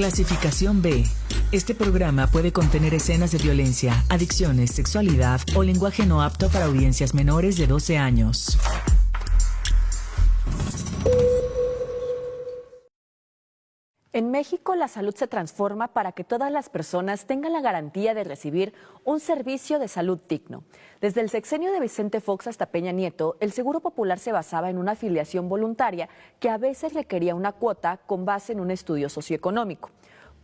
Clasificación B. Este programa puede contener escenas de violencia, adicciones, sexualidad o lenguaje no apto para audiencias menores de 12 años. En México, la salud se transforma para que todas las personas tengan la garantía de recibir un servicio de salud digno. Desde el sexenio de Vicente Fox hasta Peña Nieto, el Seguro Popular se basaba en una afiliación voluntaria que a veces requería una cuota con base en un estudio socioeconómico.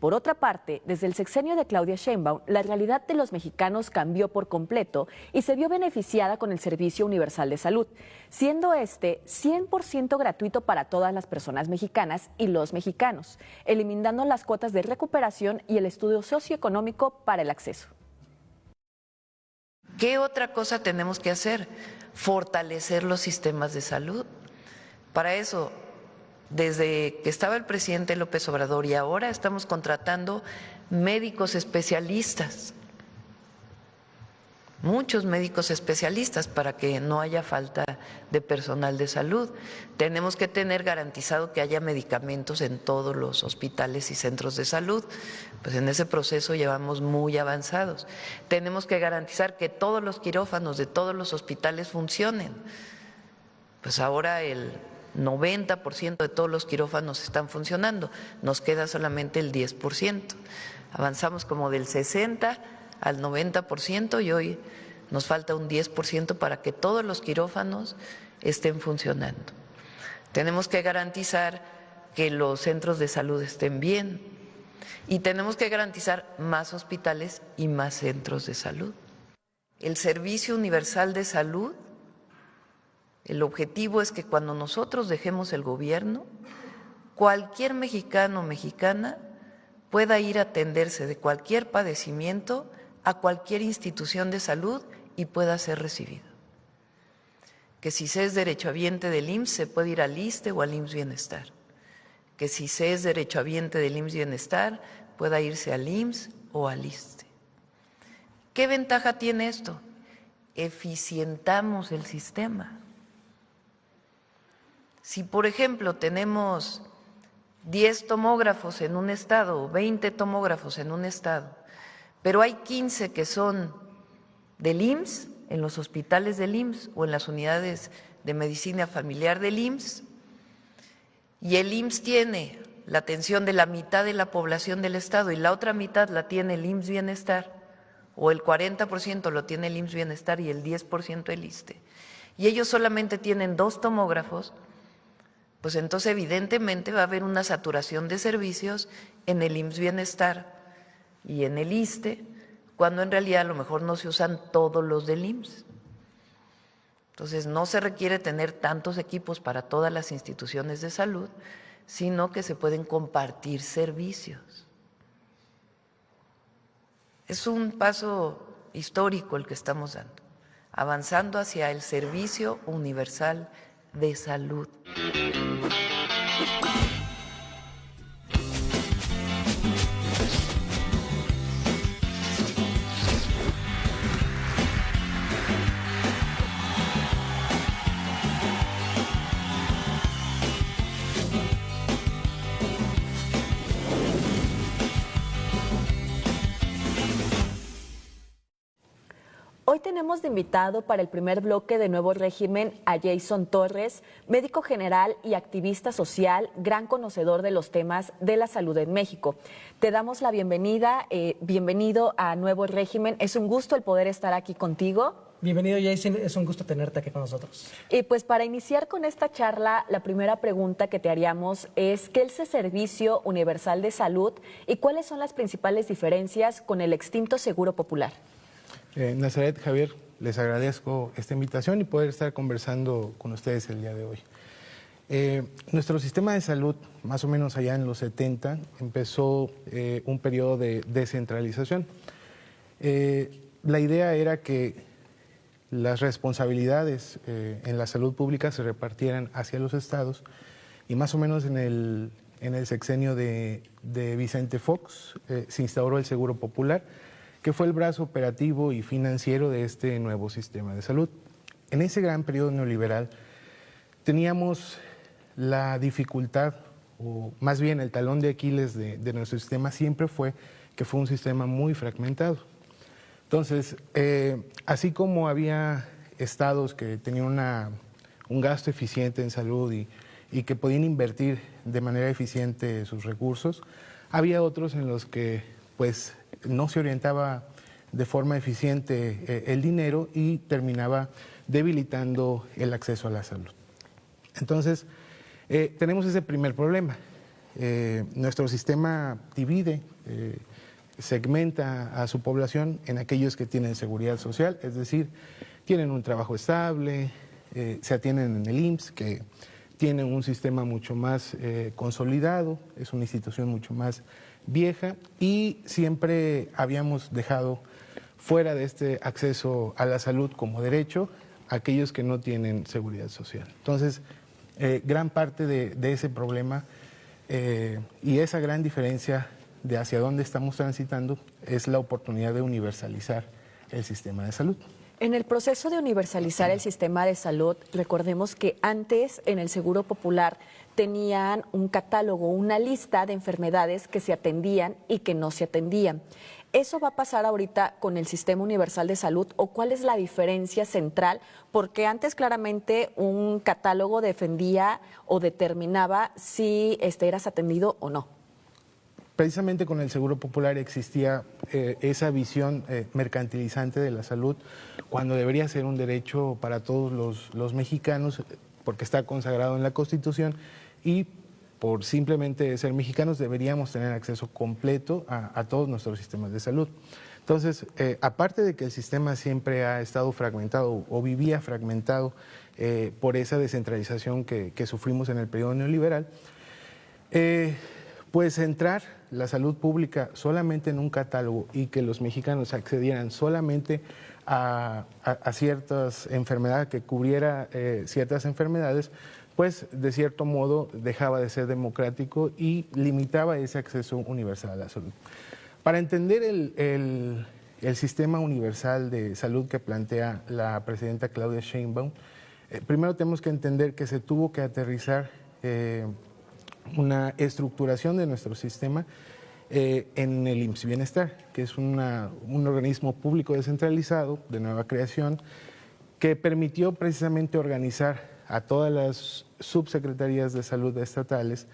Por otra parte, desde el sexenio de Claudia Sheinbaum, la realidad de los mexicanos cambió por completo y se vio beneficiada con el Servicio Universal de Salud, siendo este 100% gratuito para todas las personas mexicanas y los mexicanos, eliminando las cuotas de recuperación y el estudio socioeconómico para el acceso. ¿Qué otra cosa tenemos que hacer? Fortalecer los sistemas de salud. Para eso, desde que estaba el presidente López Obrador y ahora estamos contratando médicos especialistas, muchos médicos especialistas para que no haya falta de personal de salud. Tenemos que tener garantizado que haya medicamentos en todos los hospitales y centros de salud, pues en ese proceso llevamos muy avanzados. Tenemos que garantizar que todos los quirófanos de todos los hospitales funcionen, pues ahora el 90% de todos los quirófanos están funcionando, nos queda solamente el 10%. Avanzamos como del 60% al 90% y hoy nos falta un 10% para que todos los quirófanos estén funcionando. Tenemos que garantizar que los centros de salud estén bien y tenemos que garantizar más hospitales y más centros de salud. El Servicio Universal de Salud, el objetivo es que cuando nosotros dejemos el gobierno, cualquier mexicano o mexicana pueda ir a atenderse de cualquier padecimiento a cualquier institución de salud y pueda ser recibido. Que si se es derechohabiente del IMSS, se puede ir al ISSSTE o al IMSS Bienestar. Que si se es derechohabiente del IMSS Bienestar, pueda irse al IMSS o al ISSSTE. ¿Qué ventaja tiene esto? Eficientamos el sistema. Si, por ejemplo, tenemos 10 tomógrafos en un estado o 20 tomógrafos en un estado, pero hay 15 que son del IMSS, en los hospitales del IMSS o en las unidades de medicina familiar del IMSS, y el IMSS tiene la atención de la mitad de la población del estado y la otra mitad la tiene el IMSS Bienestar, o el 40% lo tiene el IMSS Bienestar y el 10% el ISSSTE, y ellos solamente tienen 2 tomógrafos, pues entonces evidentemente va a haber una saturación de servicios en el IMSS Bienestar y en el ISSSTE, cuando en realidad a lo mejor no se usan todos los del IMSS. Entonces no se requiere tener tantos equipos para todas las instituciones de salud, sino que se pueden compartir servicios. Es un paso histórico el que estamos dando, avanzando hacia el servicio universal de salud. Hoy tenemos de invitado para el primer bloque de Nuevo Régimen a Jason Torres, médico general y activista social, gran conocedor de los temas de la salud en México. Te damos la bienvenida, bienvenido a Nuevo Régimen. Es un gusto el poder estar aquí contigo. Bienvenido, Jason, es un gusto tenerte aquí con nosotros. Y pues para iniciar con esta charla, la primera pregunta que te haríamos es ¿qué es el Servicio Universal de Salud y cuáles son las principales diferencias con el extinto Seguro Popular? Nazaret, Javier, les agradezco esta invitación y poder estar conversando con ustedes el día de hoy. Nuestro sistema de salud, más o menos allá en los 70, empezó un periodo de descentralización. La idea era que las responsabilidades en la salud pública se repartieran hacia los estados y más o menos en el sexenio de Vicente Fox se instauró el Seguro Popular, que fue el brazo operativo y financiero de este nuevo sistema de salud. En ese gran periodo neoliberal teníamos la dificultad o más bien el talón de Aquiles de nuestro sistema siempre fue que fue un sistema muy fragmentado. Entonces, así como había estados que tenían un gasto eficiente en salud y que podían invertir de manera eficiente sus recursos, había otros en los que pues no se orientaba de forma eficiente el dinero y terminaba debilitando el acceso a la salud. Entonces, tenemos ese primer problema. Nuestro sistema divide, segmenta a su población en aquellos que tienen seguridad social, es decir, tienen un trabajo estable, se atienden en el IMSS, que tienen un sistema mucho más consolidado, es una institución mucho más vieja, y siempre habíamos dejado fuera de este acceso a la salud como derecho a aquellos que no tienen seguridad social. Entonces, gran parte de ese problema y esa gran diferencia de hacia dónde estamos transitando es la oportunidad de universalizar el sistema de salud. En el proceso de universalizar el sistema de salud, recordemos que antes en el Seguro Popular tenían un catálogo, una lista de enfermedades que se atendían y que no se atendían. ¿Eso va a pasar ahorita con el Sistema Universal de Salud o cuál es la diferencia central? Porque antes claramente un catálogo defendía o determinaba si eras atendido o no. Precisamente con el Seguro Popular existía esa visión mercantilizante de la salud, cuando debería ser un derecho para todos los mexicanos, porque está consagrado en la Constitución, y por simplemente ser mexicanos deberíamos tener acceso completo a todos nuestros sistemas de salud. Entonces, aparte de que el sistema siempre ha estado fragmentado o vivía fragmentado por esa descentralización que sufrimos en el periodo neoliberal, pues centrar la salud pública solamente en un catálogo y que los mexicanos accedieran solamente a ciertas enfermedades, que cubriera ciertas enfermedades, pues de cierto modo dejaba de ser democrático y limitaba ese acceso universal a la salud. Para entender el sistema universal de salud que plantea la presidenta Claudia Sheinbaum, primero tenemos que entender que se tuvo que aterrizar una estructuración de nuestro sistema en el IMSS Bienestar, que es un organismo público descentralizado de nueva creación que permitió precisamente organizar a todas las subsecretarías de salud estatales,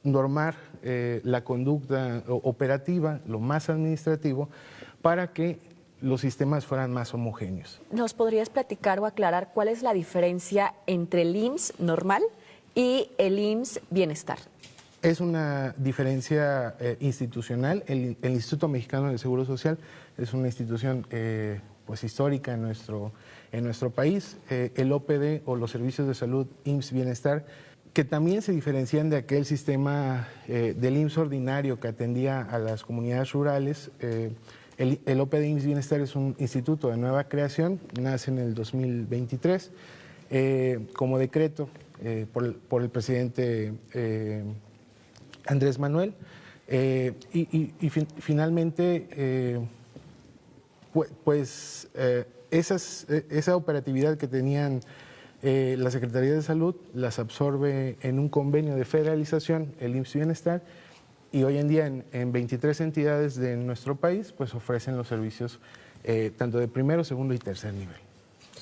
normar la conducta operativa, lo más administrativo, para que los sistemas fueran más homogéneos. ¿Nos podrías platicar o aclarar cuál es la diferencia entre el IMSS normal y el IMSS Bienestar? Es una diferencia institucional. El Instituto Mexicano del Seguro Social es una institución pues histórica en nuestro país. El OPD o los servicios de salud IMSS Bienestar, que también se diferencian de aquel sistema del IMSS ordinario que atendía a las comunidades rurales. El OPD IMSS Bienestar es un instituto de nueva creación, nace en el 2023 como decreto por el presidente Andrés Manuel, finalmente esa operatividad que tenían la Secretaría de Salud las absorbe en un convenio de federalización, el IMSS Bienestar, y hoy en día en 23 entidades de nuestro país pues ofrecen los servicios tanto de primero, segundo y tercer nivel.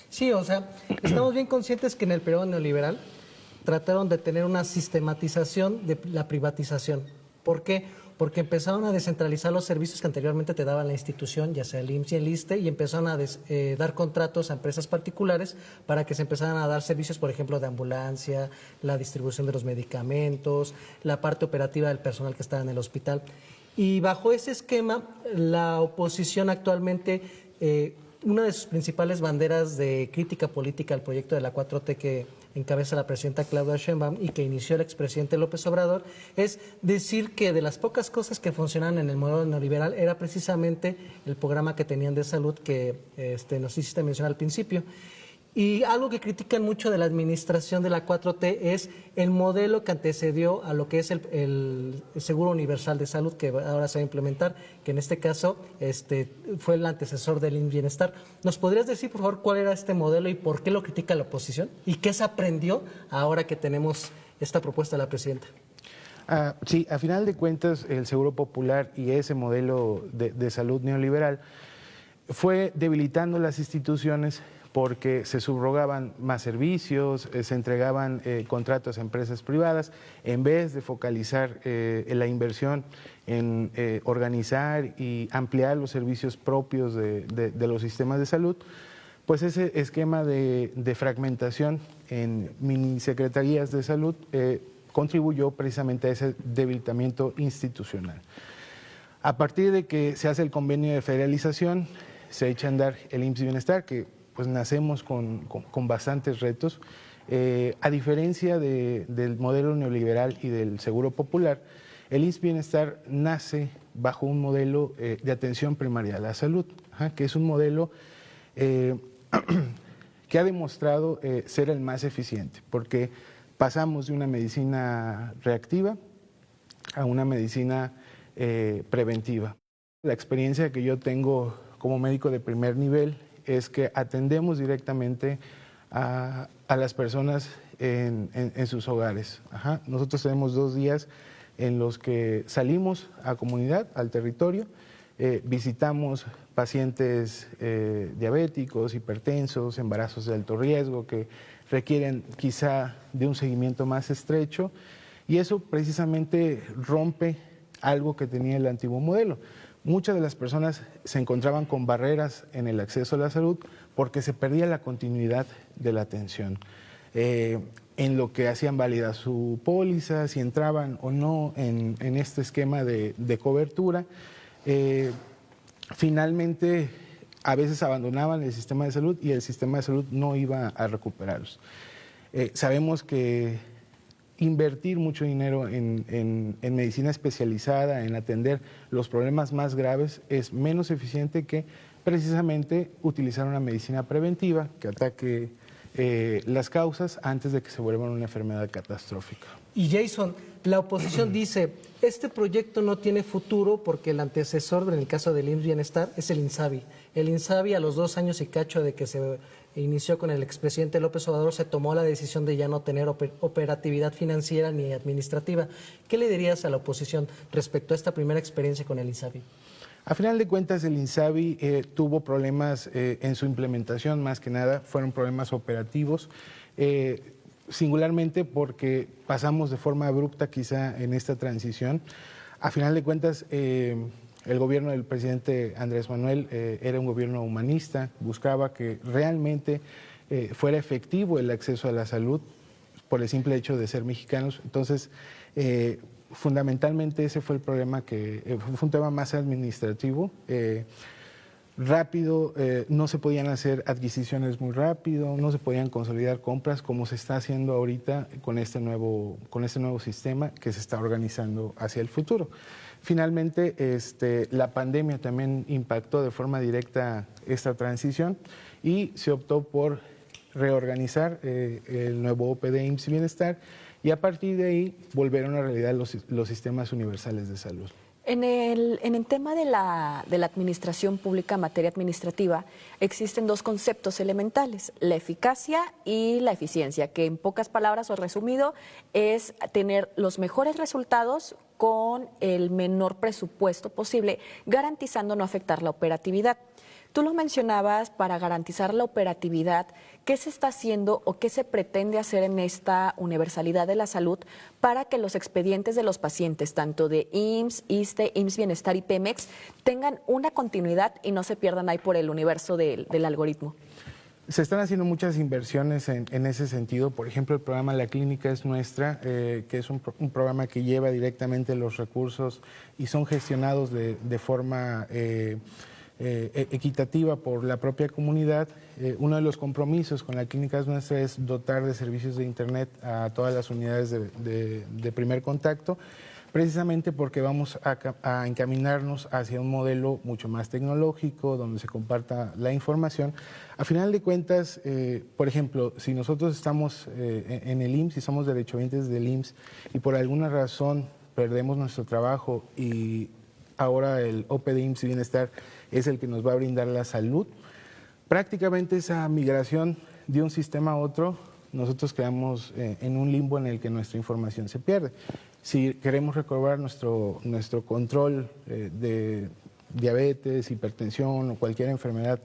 Sí, o sea, estamos bien conscientes que en el periodo neoliberal trataron de tener una sistematización de la privatización. ¿Por qué? Porque empezaron a descentralizar los servicios que anteriormente te daba la institución, ya sea el IMSS y el ISSSTE, y empezaron a dar contratos a empresas particulares para que se empezaran a dar servicios, por ejemplo, de ambulancia, la distribución de los medicamentos, la parte operativa del personal que estaba en el hospital. Y bajo ese esquema, la oposición actualmente, una de sus principales banderas de crítica política al proyecto de la 4T que encabeza la presidenta Claudia Sheinbaum y que inició el expresidente López Obrador, es decir que de las pocas cosas que funcionan en el modelo neoliberal era precisamente el programa que tenían de salud que nos hiciste mencionar al principio. Y algo que critican mucho de la administración de la 4T es el modelo que antecedió a lo que es el Seguro Universal de Salud, que ahora se va a implementar, que en este caso fue el antecesor del IMSS Bienestar. ¿Nos podrías decir, por favor, cuál era este modelo y por qué lo critica la oposición? ¿Y qué se aprendió ahora que tenemos esta propuesta de la presidenta. Sí, a final de cuentas, el Seguro Popular y ese modelo de salud neoliberal fue debilitando las instituciones porque se subrogaban más servicios, se entregaban contratos a empresas privadas, en vez de focalizar la inversión en organizar y ampliar los servicios propios de los sistemas de salud. Pues ese esquema de fragmentación en minisecretarías de salud contribuyó precisamente a ese debilitamiento institucional. A partir de que se hace el convenio de federalización, se echa a andar el IMSS Bienestar, que pues nacemos con bastantes retos. A diferencia del modelo neoliberal y del Seguro Popular, el IMSS Bienestar nace bajo un modelo de atención primaria a la salud, que es un modelo que ha demostrado ser el más eficiente, porque pasamos de una medicina reactiva a una medicina preventiva. La experiencia que yo tengo como médico de primer nivel es que atendemos directamente a las personas en sus hogares. Nosotros tenemos 2 días en los que salimos a comunidad, al territorio, visitamos pacientes diabéticos, hipertensos, embarazos de alto riesgo que requieren quizá de un seguimiento más estrecho, y eso precisamente rompe algo que tenía el antiguo modelo. Muchas de las personas se encontraban con barreras en el acceso a la salud porque se perdía la continuidad de la atención. En lo que hacían válida su póliza, si entraban o no en este esquema de cobertura, finalmente a veces abandonaban el sistema de salud y el sistema de salud no iba a recuperarlos. Sabemos que invertir mucho dinero en medicina especializada, en atender los problemas más graves, es menos eficiente que precisamente utilizar una medicina preventiva que ataque las causas antes de que se vuelvan una enfermedad catastrófica. Y Jason, la oposición dice, este proyecto no tiene futuro porque el antecesor, en el caso del IMSS Bienestar, es el INSABI. El INSABI, a los 2 años y cacho de que se inició con el expresidente López Obrador, se tomó la decisión de ya no tener operatividad financiera ni administrativa. ¿Qué le dirías a la oposición respecto a esta primera experiencia con el INSABI? A final de cuentas, el INSABI tuvo problemas en su implementación, más que nada, fueron problemas operativos, singularmente porque pasamos de forma abrupta quizá en esta transición. A final de cuentas, el gobierno del presidente Andrés Manuel era un gobierno humanista, buscaba que realmente fuera efectivo el acceso a la salud por el simple hecho de ser mexicanos. Entonces, fundamentalmente ese fue el problema, que fue un tema más administrativo, rápido, no se podían hacer adquisiciones muy rápido, no se podían consolidar compras como se está haciendo ahorita con este nuevo sistema que se está organizando hacia el futuro. Finalmente, la pandemia también impactó de forma directa esta transición y se optó por reorganizar el nuevo OPD IMSS Bienestar, y a partir de ahí volver a una realidad los sistemas universales de salud. En el tema de la administración pública en materia administrativa, existen 2 conceptos elementales, la eficacia y la eficiencia, que en pocas palabras o resumido es tener los mejores resultados con el menor presupuesto posible, garantizando no afectar la operatividad. Tú lo mencionabas, para garantizar la operatividad, ¿qué se está haciendo o qué se pretende hacer en esta universalidad de la salud para que los expedientes de los pacientes, tanto de IMSS, ISSSTE, IMSS Bienestar y Pemex, tengan una continuidad y no se pierdan ahí por el universo del algoritmo? Se están haciendo muchas inversiones en ese sentido. Por ejemplo, el programa La Clínica es Nuestra, que es un programa que lleva directamente los recursos y son gestionados de forma equitativa por la propia comunidad. Uno de los compromisos con la Clínica Nuestra es dotar de servicios de Internet a todas las unidades de primer contacto, precisamente porque vamos a encaminarnos hacia un modelo mucho más tecnológico, donde se comparta la información. A final de cuentas, por ejemplo, si nosotros estamos en el IMSS y somos derechohabientes del IMSS y por alguna razón perdemos nuestro trabajo y ahora el OPD IMSS Bienestar es el que nos va a brindar la salud, prácticamente esa migración de un sistema a otro nosotros quedamos en un limbo en el que nuestra información se pierde. Si queremos recobrar nuestro control de diabetes, hipertensión o cualquier enfermedad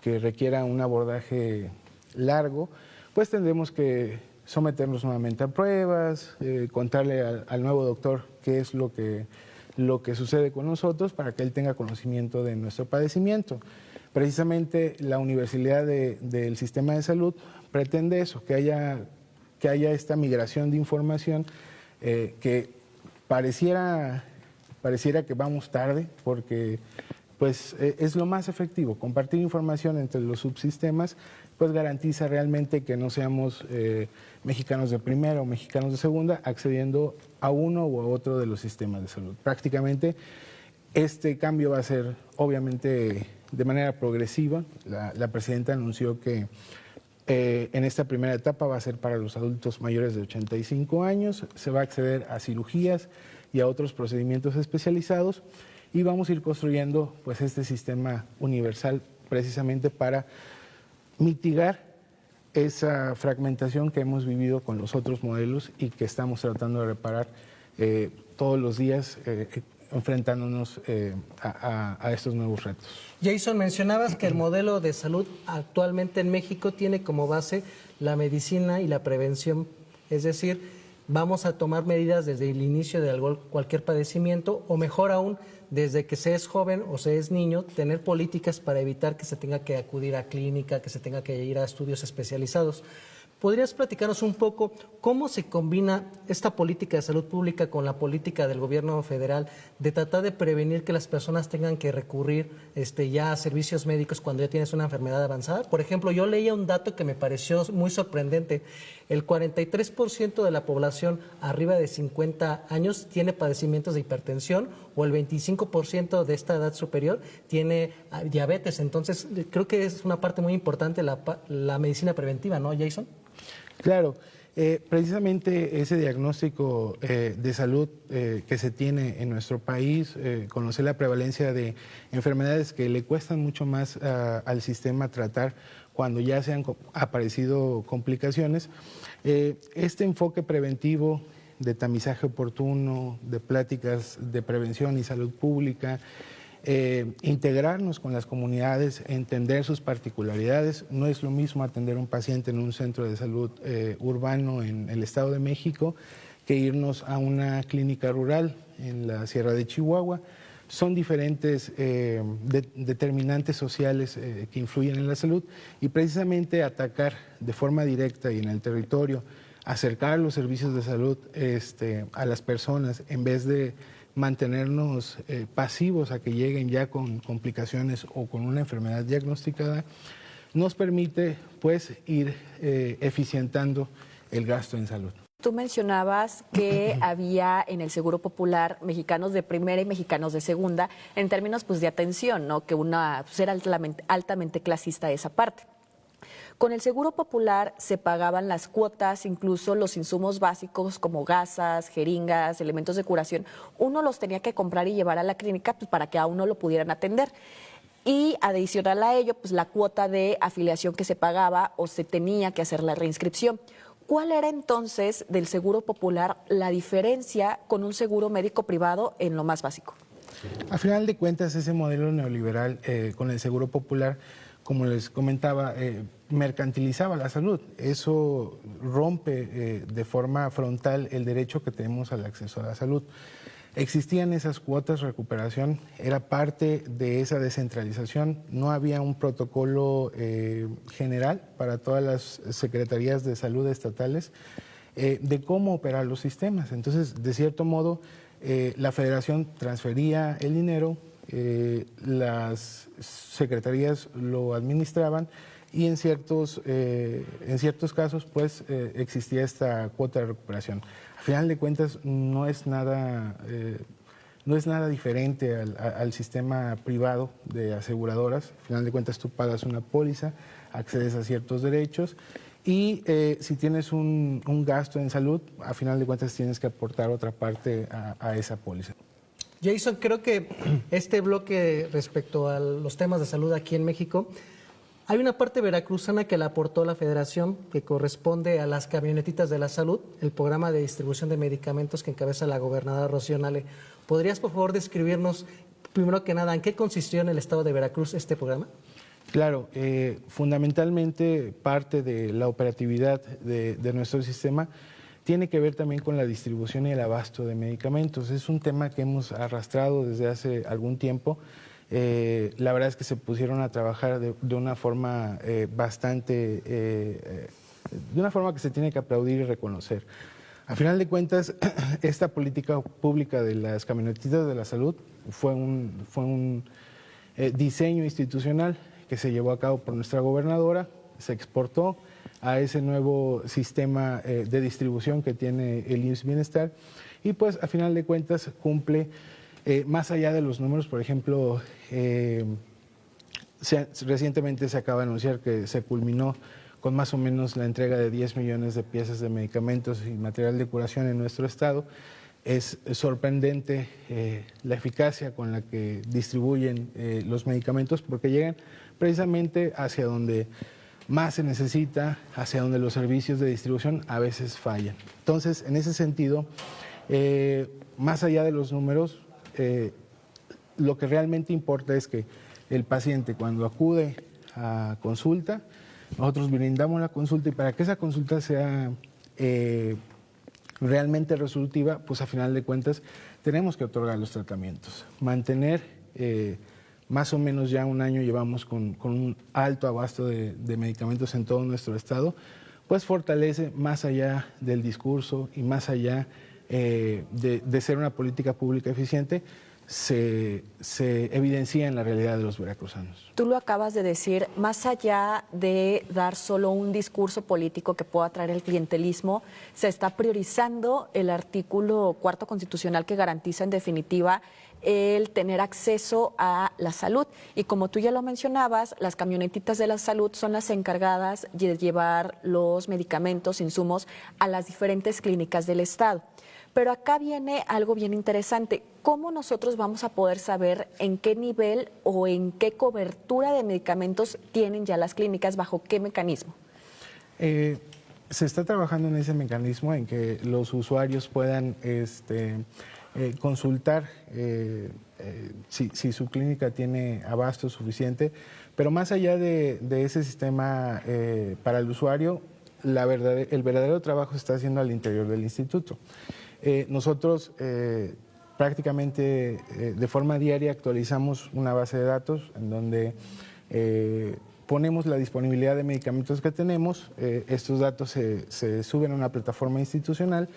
que requiera un abordaje largo, pues tendremos que someternos nuevamente a pruebas, contarle al nuevo doctor qué es lo que sucede con nosotros para que él tenga conocimiento de nuestro padecimiento. Precisamente la universalidad del sistema de salud pretende eso, que haya esta migración de información que pareciera que vamos tarde, porque pues es lo más efectivo. Compartir información entre los subsistemas pues garantiza realmente que no seamos mexicanos de primera o mexicanos de segunda accediendo a uno u a otro de los sistemas de salud. Prácticamente este cambio va a ser obviamente de manera progresiva. La presidenta anunció que en esta primera etapa va a ser para los adultos mayores de 85 años, se va a acceder a cirugías y a otros procedimientos especializados y vamos a ir construyendo pues este sistema universal precisamente para mitigar esa fragmentación que hemos vivido con los otros modelos y que estamos tratando de reparar todos los días enfrentándonos a estos nuevos retos. Jason, mencionabas que el modelo de salud actualmente en México tiene como base la medicina y la prevención, es decir, vamos a tomar medidas desde el inicio de cualquier padecimiento o mejor aún, desde que se es joven o se es niño, tener políticas para evitar que se tenga que acudir a clínica, que se tenga que ir a estudios especializados. ¿Podrías platicarnos un poco cómo se combina esta política de salud pública con la política del gobierno federal de tratar de prevenir que las personas tengan que recurrir ya a servicios médicos cuando ya tienes una enfermedad avanzada? Por ejemplo, yo leía un dato que me pareció muy sorprendente. El 43% de la población arriba de 50 años tiene padecimientos de hipertensión o el 25% de esta edad superior tiene diabetes. Entonces, creo que es una parte muy importante la medicina preventiva, ¿no, Jason? Claro, precisamente ese diagnóstico de salud que se tiene en nuestro país, conocer la prevalencia de enfermedades que le cuestan mucho más al sistema tratar cuando ya se han aparecido complicaciones, este enfoque preventivo de tamizaje oportuno, de pláticas de prevención y salud pública, integrarnos con las comunidades, entender sus particularidades. No es lo mismo atender a un paciente en un centro de salud urbano en el Estado de México que irnos a una clínica rural en la Sierra de Chihuahua. Son diferentes determinantes sociales que influyen en la salud y precisamente atacar de forma directa y en el territorio, acercar los servicios de salud a las personas en vez de mantenernos pasivos a que lleguen ya con complicaciones o con una enfermedad diagnosticada, nos permite pues ir eficientando el gasto en salud. Tú mencionabas que había en el Seguro Popular mexicanos de primera y mexicanos de segunda en términos pues de atención, ¿no? Que una pues, era altamente clasista esa parte. Con el Seguro Popular se pagaban las cuotas, incluso los insumos básicos como gasas, jeringas, elementos de curación. Uno los tenía que comprar y llevar a la clínica pues, para que a uno lo pudieran atender. Y adicional a ello, pues la cuota de afiliación que se pagaba o se tenía que hacer la reinscripción. ¿Cuál era entonces del Seguro Popular la diferencia con un seguro médico privado en lo más básico? A final de cuentas, ese modelo neoliberal con el Seguro Popular, como les comentaba, mercantilizaba la salud. Eso rompe de forma frontal el derecho que tenemos al acceso a la salud. Existían esas cuotas de recuperación, era parte de esa descentralización, no había un protocolo general para todas las secretarías de salud estatales de cómo operar los sistemas. Entonces, de cierto modo, la federación transfería el dinero, las secretarías lo administraban y en ciertos casos pues existía esta cuota de recuperación. A final de cuentas no es nada diferente al sistema privado de aseguradoras. A final de cuentas tú pagas una póliza, accedes a ciertos derechos y si tienes un gasto en salud, a final de cuentas tienes que aportar otra parte a esa póliza. Jason, creo que este bloque respecto a los temas de salud aquí en México Hay una parte veracruzana que la aportó la Federación, que corresponde a las camionetitas de la salud, el programa de distribución de medicamentos que encabeza la gobernadora Rocío Nale. ¿Podrías, por favor, describirnos, primero que nada, en qué consistió en el estado de Veracruz este programa? Claro, fundamentalmente parte de la operatividad de nuestro sistema tiene que ver también con la distribución y el abasto de medicamentos. Es un tema que hemos arrastrado desde hace algún tiempo. La verdad es que se pusieron a trabajar de una forma de una forma que se tiene que aplaudir y reconocer. A final de cuentas, esta política pública de las camionetitas de la salud fue un diseño institucional que se llevó a cabo por nuestra gobernadora, se exportó a ese nuevo sistema de distribución que tiene el IMSS Bienestar y pues a final de cuentas cumple. Más allá de los números, por ejemplo, recientemente se acaba de anunciar que se culminó con más o menos la entrega de 10 millones de piezas de medicamentos y material de curación en nuestro estado. Es sorprendente la eficacia con la que distribuyen los medicamentos porque llegan precisamente hacia donde más se necesita, hacia donde los servicios de distribución a veces fallan. Entonces, en ese sentido, más allá de los números, lo que realmente importa es que el paciente cuando acude a consulta, nosotros brindamos la consulta y para que esa consulta sea realmente resolutiva, pues a final de cuentas tenemos que otorgar los tratamientos. Mantener, más o menos ya un año llevamos con un alto abasto de medicamentos en todo nuestro estado, pues fortalece más allá del discurso y más allá de ser una política pública eficiente, se evidencia en la realidad de los veracruzanos. Tú lo acabas de decir, más allá de dar solo un discurso político que pueda atraer el clientelismo, se está priorizando el artículo 4 constitucional que garantiza en definitiva el tener acceso a la salud. Y como tú ya lo mencionabas, las camionetitas de la salud son las encargadas de llevar los medicamentos, insumos a las diferentes clínicas del estado. Pero acá viene algo bien interesante. ¿Cómo nosotros vamos a poder saber en qué nivel o en qué cobertura de medicamentos tienen ya las clínicas? ¿Bajo qué mecanismo? Se está trabajando en ese mecanismo en que los usuarios puedan consultar si su clínica tiene abasto suficiente. Pero más allá de ese sistema para el usuario, el verdadero trabajo se está haciendo al interior del instituto. Nosotros prácticamente de forma diaria actualizamos una base de datos en donde ponemos la disponibilidad de medicamentos que tenemos, estos datos se suben a una plataforma institucional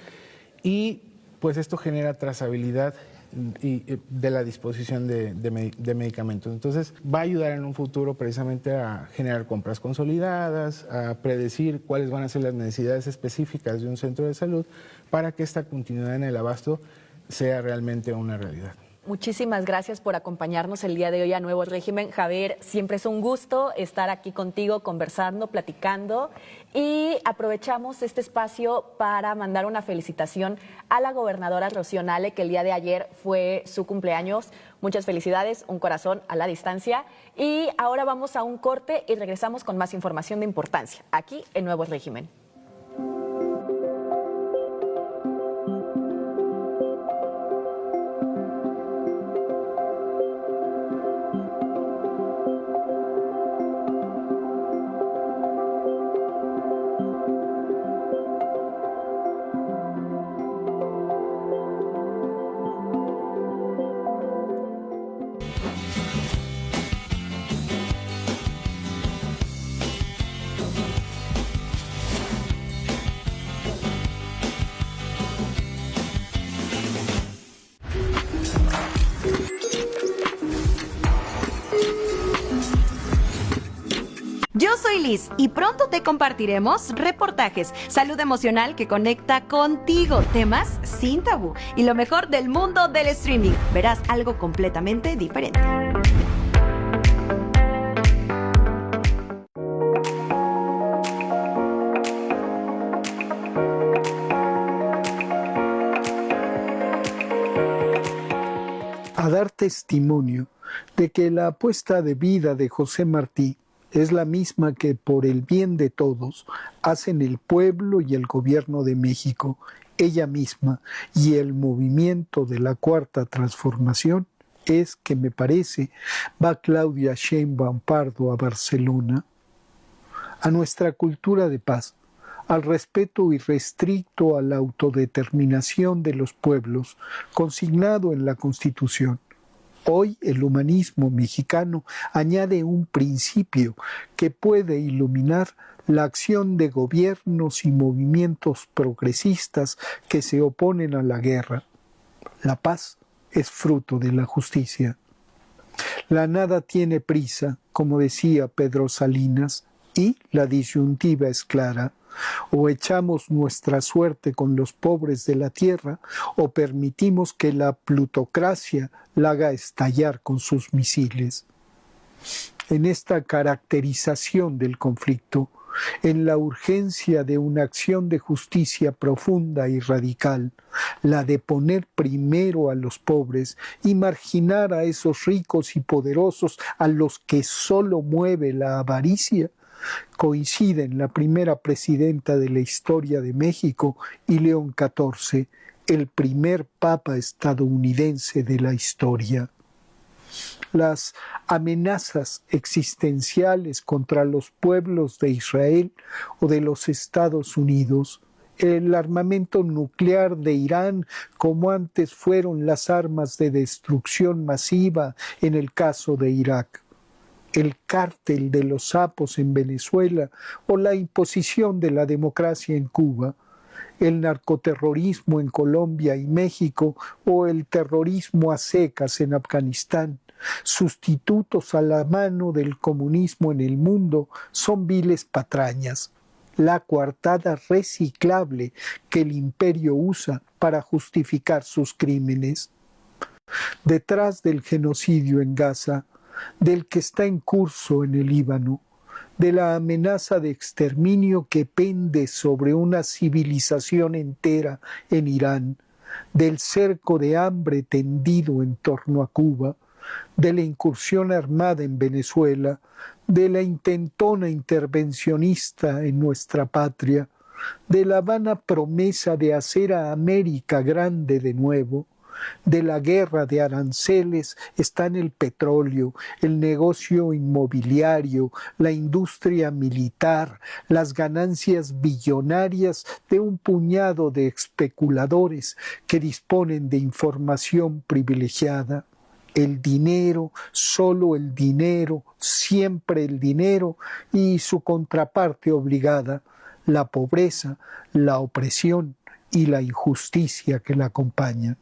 y pues esto genera trazabilidad de la disposición de medicamentos. Entonces va a ayudar en un futuro precisamente a generar compras consolidadas, a predecir cuáles van a ser las necesidades específicas de un centro de salud para que esta continuidad en el abasto sea realmente una realidad. Muchísimas gracias por acompañarnos el día de hoy a Nuevo Régimen. Javier, siempre es un gusto estar aquí contigo conversando, platicando y aprovechamos este espacio para mandar una felicitación a la gobernadora Rocío Nale, que el día de ayer fue su cumpleaños. Muchas felicidades, un corazón a la distancia. Y ahora vamos a un corte y regresamos con más información de importancia aquí en Nuevo Régimen. Yo soy Liz y pronto te compartiremos reportajes, salud emocional que conecta contigo, temas sin tabú y lo mejor del mundo del streaming. Verás algo completamente diferente. A dar testimonio de que la apuesta de vida de José Martí es la misma que por el bien de todos hacen el pueblo y el gobierno de México, ella misma y el movimiento de la Cuarta Transformación, es que me parece va Claudia Sheinbaum Pardo a Barcelona, a nuestra cultura de paz, al respeto irrestricto a la autodeterminación de los pueblos, consignado en la Constitución. Hoy el humanismo mexicano añade un principio que puede iluminar la acción de gobiernos y movimientos progresistas que se oponen a la guerra. La paz es fruto de la justicia. La nada tiene prisa, como decía Pedro Salinas, y la disyuntiva es clara. O echamos nuestra suerte con los pobres de la tierra, o permitimos que la plutocracia la haga estallar con sus misiles. En esta caracterización del conflicto, en la urgencia de una acción de justicia profunda y radical, la de poner primero a los pobres y marginar a esos ricos y poderosos a los que solo mueve la avaricia, coinciden la primera presidenta de la historia de México y León XIV, el primer papa estadounidense de la historia. Las amenazas existenciales contra los pueblos de Israel o de los Estados Unidos, el armamento nuclear de Irán, como antes fueron las armas de destrucción masiva en el caso de Irak, el cártel de los sapos en Venezuela o la imposición de la democracia en Cuba, el narcoterrorismo en Colombia y México o el terrorismo a secas en Afganistán, sustitutos a la mano del comunismo en el mundo, son viles patrañas, la coartada reciclable que el imperio usa para justificar sus crímenes. Detrás del genocidio en Gaza, del que está en curso en el Líbano, de la amenaza de exterminio que pende sobre una civilización entera en Irán, del cerco de hambre tendido en torno a Cuba, de la incursión armada en Venezuela, de la intentona intervencionista en nuestra patria, de la vana promesa de hacer a América grande de nuevo, de la guerra de aranceles están el petróleo, el negocio inmobiliario, la industria militar, las ganancias billonarias de un puñado de especuladores que disponen de información privilegiada. El dinero, solo el dinero, siempre el dinero y su contraparte obligada, la pobreza, la opresión y la injusticia que la acompañan.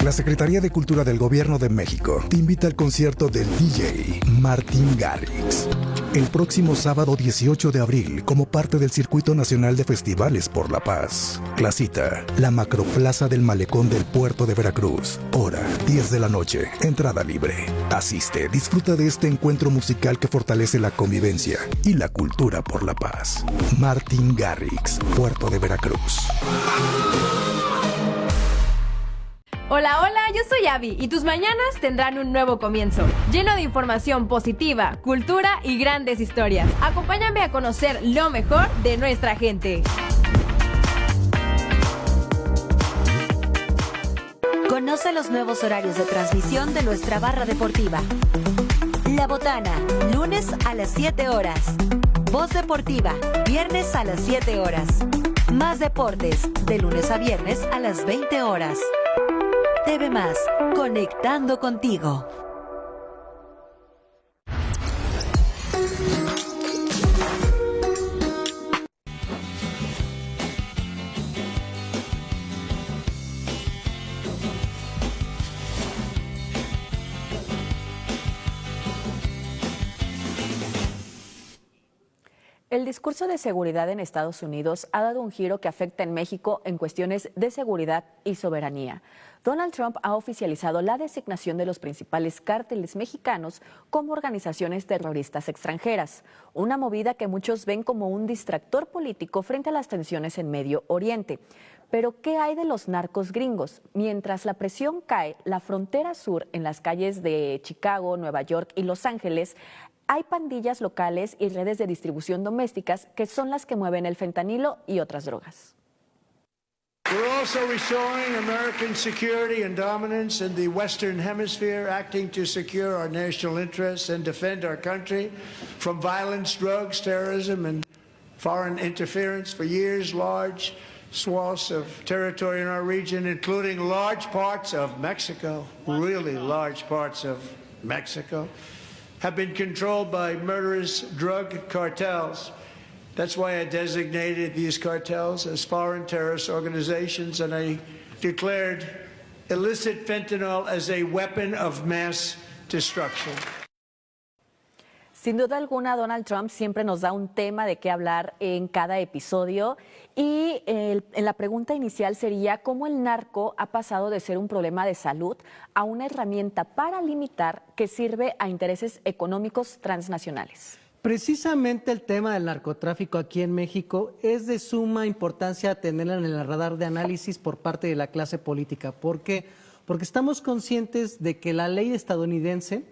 La Secretaría de Cultura del Gobierno de México te invita al concierto del DJ Martin Garrix el próximo sábado 18 de abril como parte del Circuito Nacional de Festivales por la Paz. La cita, la Macroplaza del Malecón del Puerto de Veracruz. Hora, 10 de la noche, entrada libre. Asiste, disfruta de este encuentro musical que fortalece la convivencia y la cultura por la paz. Martin Garrix, Puerto de Veracruz. Hola, hola, yo soy Abby y tus mañanas tendrán un nuevo comienzo, lleno de información positiva, cultura y grandes historias. Acompáñame a conocer lo mejor de nuestra gente. Conoce los nuevos horarios de transmisión de nuestra barra deportiva. La Botana, lunes a las 7 horas. Voz Deportiva, viernes a las 7 horas. Más deportes, de lunes a viernes a las 20 horas. TV Más, conectando contigo. El discurso de seguridad en Estados Unidos ha dado un giro que afecta en México en cuestiones de seguridad y soberanía. Donald Trump ha oficializado la designación de los principales cárteles mexicanos como organizaciones terroristas extranjeras, una movida que muchos ven como un distractor político frente a las tensiones en Medio Oriente. Pero ¿qué hay de los narcos gringos? Mientras la presión cae, la frontera sur, en las calles de Chicago, Nueva York y Los Ángeles, hay pandillas locales y redes de distribución domésticas que son las que mueven el fentanilo y otras drogas. We're also restoring American security and dominance in the Western Hemisphere, acting to secure our national interests and defend our country from violence, drugs, terrorism, and foreign interference. For years, large swaths of territory in our region, including large parts of Mexico, really large parts of Mexico, have been controlled by murderous drug cartels. That's why I designated these cartels as foreign terrorist organizations, and I declared illicit fentanyl as a weapon of mass destruction. Sin duda alguna, Donald Trump siempre nos da un tema de qué hablar en cada episodio y en la pregunta inicial sería cómo el narco ha pasado de ser un problema de salud a una herramienta para limitar que sirve a intereses económicos transnacionales. Precisamente el tema del narcotráfico aquí en México es de suma importancia tenerlo en el radar de análisis por parte de la clase política. ¿Por qué? Porque estamos conscientes de que la ley estadounidense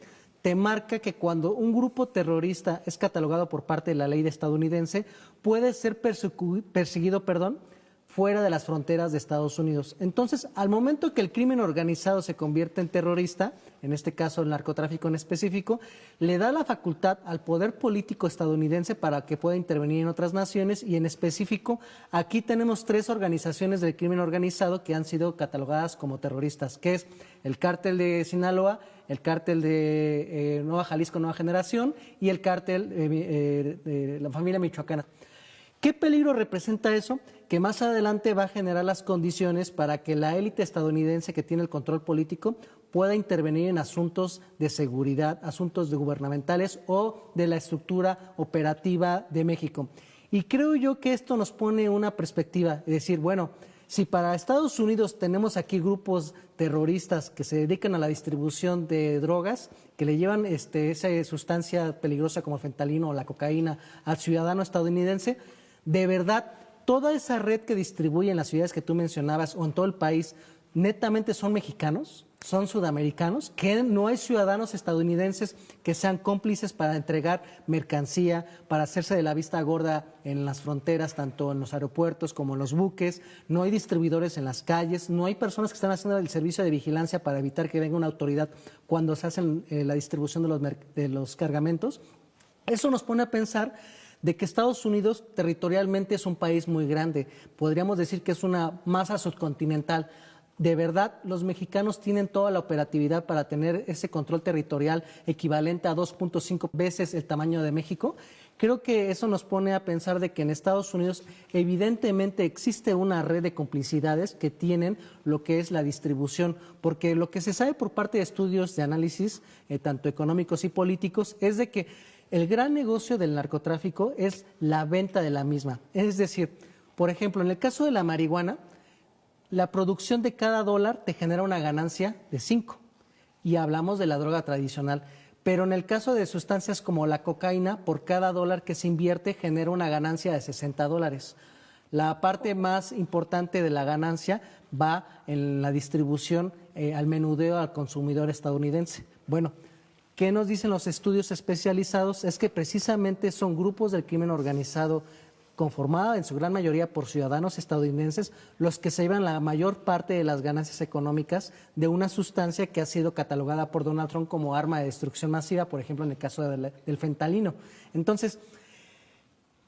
te marca que cuando un grupo terrorista es catalogado por parte de la ley estadounidense, puede ser perseguido fuera de las fronteras de Estados Unidos. Entonces, al momento que el crimen organizado se convierte en terrorista, en este caso el narcotráfico en específico, le da la facultad al poder político estadounidense para que pueda intervenir en otras naciones y en específico, aquí tenemos 3 organizaciones del crimen organizado que han sido catalogadas como terroristas, que es el Cártel de Sinaloa, el Cártel de Nueva Jalisco, Nueva Generación y el Cártel de la familia michoacana. ¿Qué peligro representa eso? Que más adelante va a generar las condiciones para que la élite estadounidense que tiene el control político pueda intervenir en asuntos de seguridad, asuntos gubernamentales o de la estructura operativa de México. Y creo yo que esto nos pone una perspectiva, es decir, bueno, si para Estados Unidos tenemos aquí grupos terroristas que se dedican a la distribución de drogas, que le llevan esa sustancia peligrosa como el fentanilo o la cocaína al ciudadano estadounidense, de verdad, toda esa red que distribuye en las ciudades que tú mencionabas o en todo el país, netamente son mexicanos, son sudamericanos, que no hay ciudadanos estadounidenses que sean cómplices para entregar mercancía, para hacerse de la vista gorda en las fronteras, tanto en los aeropuertos como en los buques, no hay distribuidores en las calles, no hay personas que están haciendo el servicio de vigilancia para evitar que venga una autoridad cuando se hacen la distribución de los cargamentos. Eso nos pone a pensar de que Estados Unidos territorialmente es un país muy grande, podríamos decir que es una masa subcontinental. De verdad, los mexicanos tienen toda la operatividad para tener ese control territorial equivalente a 2.5 veces el tamaño de México. Creo que eso nos pone a pensar de que en Estados Unidos evidentemente existe una red de complicidades que tienen lo que es la distribución, porque lo que se sabe por parte de estudios de análisis, tanto económicos y políticos, es de que el gran negocio del narcotráfico es la venta de la misma. Es decir, por ejemplo, en el caso de la marihuana, la producción de cada dólar te genera una ganancia de 5. Y hablamos de la droga tradicional. Pero en el caso de sustancias como la cocaína, por cada dólar que se invierte genera una ganancia de $60. La parte más importante de la ganancia va en la distribución al menudeo al consumidor estadounidense. Bueno, ¿qué nos dicen los estudios especializados? Es que precisamente son grupos del crimen organizado conformada en su gran mayoría por ciudadanos estadounidenses, los que se llevan la mayor parte de las ganancias económicas de una sustancia que ha sido catalogada por Donald Trump como arma de destrucción masiva, por ejemplo, en el caso del fentanilo. Entonces,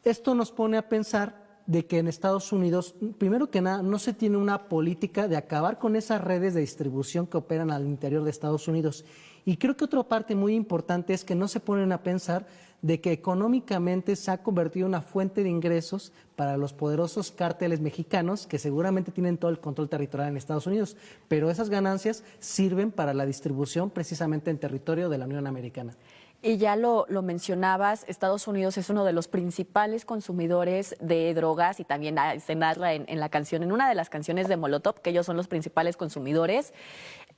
esto nos pone a pensar de que en Estados Unidos, primero que nada, no se tiene una política de acabar con esas redes de distribución que operan al interior de Estados Unidos. Y creo que otra parte muy importante es que no se ponen a pensar de que económicamente se ha convertido en una fuente de ingresos para los poderosos cárteles mexicanos que seguramente tienen todo el control territorial en Estados Unidos, pero esas ganancias sirven para la distribución precisamente en territorio de la Unión Americana. Y ya lo mencionabas, Estados Unidos es uno de los principales consumidores de drogas y también se narra en la canción, en una de las canciones de Molotov, que ellos son los principales consumidores.